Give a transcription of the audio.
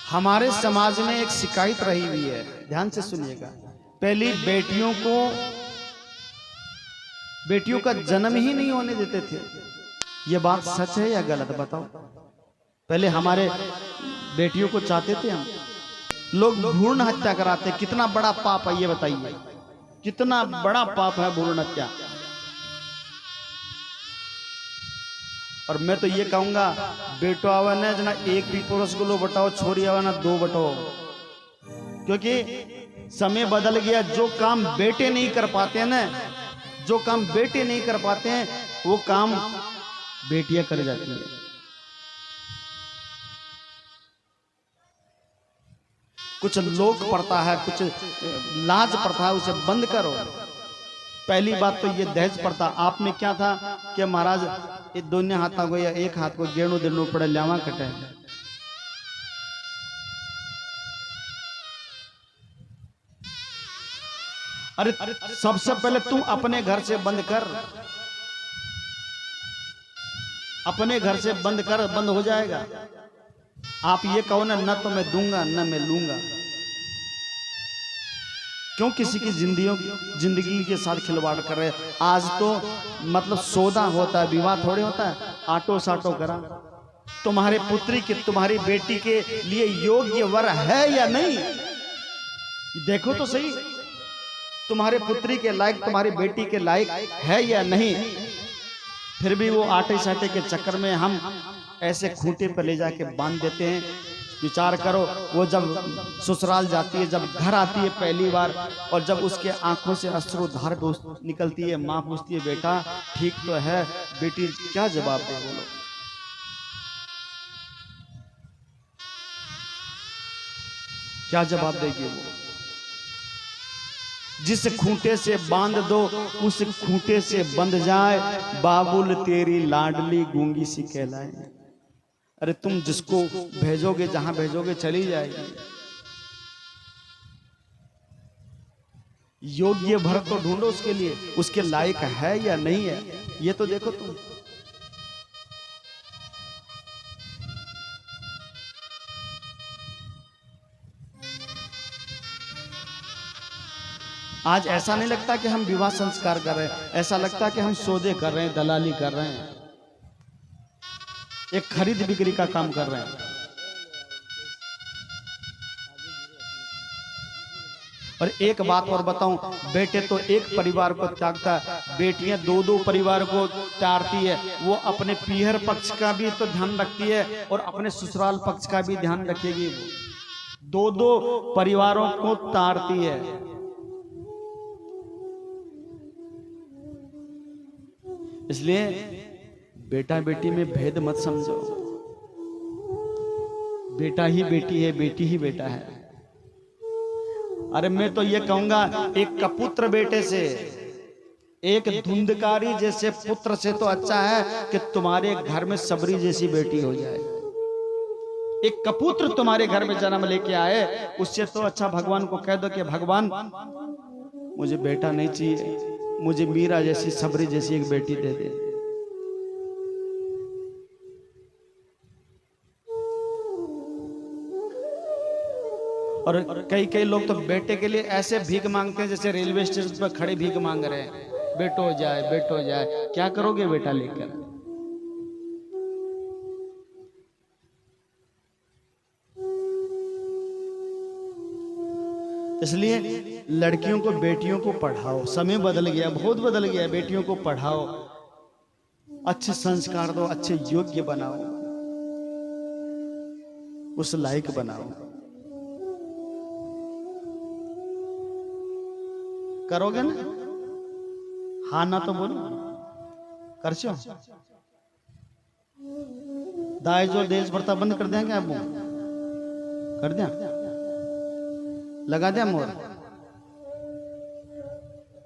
हमारे समाज में एक शिकायत रही हुई है, ध्यान से सुनिएगा। पहली बेटियों का जन्म ही नहीं होने देते थे। ये बात सच है या गलत बताओ? पहले हमारे बेटियों को चाहते थे हम लोग, भ्रूण हत्या कराते। कितना बड़ा पाप है ये बताइए, कितना बड़ा पाप है भ्रूण हत्या। और मैं तो ये कहूंगा, बेटो आवा ना जना एक भी पुरुष को लो बटाओ, छोरी आवा ना दो बटाओ, क्योंकि समय बदल गया। जो काम बेटे नहीं कर पाते हैं ना, जो काम बेटे नहीं कर पाते हैं वो काम बेटियां कर जाती है। कुछ लोक प्रथा है, कुछ लाज प्रथा है, उसे बंद करो। पहली बात तो ये दहेज प्रथा। आप में क्या था कि महाराज ये दोनों हाथों को या एक हाथ को गेणु देनो पड़े, ल्यावा कटे। अरे सबसे पहले तू अपने घर से बंद कर, अपने घर से बंद कर, बंद हो जाएगा। आप ये कहो ना, न तो मैं दूंगा न मैं लूंगा। क्यों किसी की जिंदगी के साथ खिलवाड़ कर रहे? आज तो मतलब सौदा होता है, विवाह थोड़े होता है। आटो साटो करा। तुम्हारे पुत्री के, तुम्हारी बेटी के लिए योग्य वर है या नहीं, देखो तो सही। तुम्हारे पुत्री के लायक, तुम्हारी बेटी के लायक है या नहीं? फिर भी वो आटे साटे के चक्कर में हम ऐसे खूंटे पर ले जाके बांध देते हैं। विचार करो, वो जब ससुराल जाती है, जब घर आती है पहली बार, और जब उसके आंखों से अश्रुधार निकलती है, माँ पूछती है बेटा ठीक तो है? बेटी क्या जवाब दे? बोलो। क्या जवाब देगी वो? जिस खूंटे से बांध दो उस खूंटे से बंध जाए, बाबुल तेरी लाडली गूंगी सी कहलाए। अरे तुम जिसको भेजोगे, जहां भेजोगे चली जाएगी। योग्य भर तो ढूंढो उसके लिए, उसके लायक है या नहीं है, ये तो देखो तुम। आज ऐसा नहीं लगता कि हम विवाह संस्कार कर रहे हैं, ऐसा लगता है कि हम सौदे कर रहे हैं, दलाली कर रहे हैं, एक खरीद बिक्री का काम कर रहे हैं। और एक बात और बताऊं, बेटे तो एक परिवार को त्यागता है, बेटियां दो दो परिवार को त्यागती है। वो अपने पीहर पक्ष का भी तो ध्यान रखती है और अपने ससुराल पक्ष का भी ध्यान रखेगी। वो दो दो परिवारों को तारती है। इसलिए बेटा बेटी में भेद मत समझो। बेटा ही बेटी है, बेटी ही बेटा है। अरे मैं तो ये कहूंगा, एक कपुत्र बेटे से, एक धुंधकारी जैसे पुत्र से तो अच्छा है कि तुम्हारे घर में सबरी जैसी बेटी हो जाए। एक कपुत्र तुम्हारे घर में जन्म लेके आए, उससे तो अच्छा भगवान को कह दो कि भगवान मुझे बेटा नहीं चाहिए, मुझे मीरा जैसी, सबरी जैसी एक बेटी दे दे। और कई लोग तो बेटे के लिए ऐसे भीख मांगते हैं जैसे रेलवे स्टेशन पर खड़े भीख मांग रहे हैं, बेटो हो जाए, बेटो हो जाए। क्या करोगे बेटा लेकर? इसलिए लड़कियों को, बेटियों को पढ़ाओ। समय बदल गया, बहुत बदल गया। बेटियों को पढ़ाओ, अच्छे संस्कार दो, अच्छे योग्य बनाओ, उस लायक बनाओ। करोगे ना? हाँ ना तो बोलो, कर चो। दाई जो देश प्रथा बंद कर देंगे, आप कर दिया, लगा दिया मोर।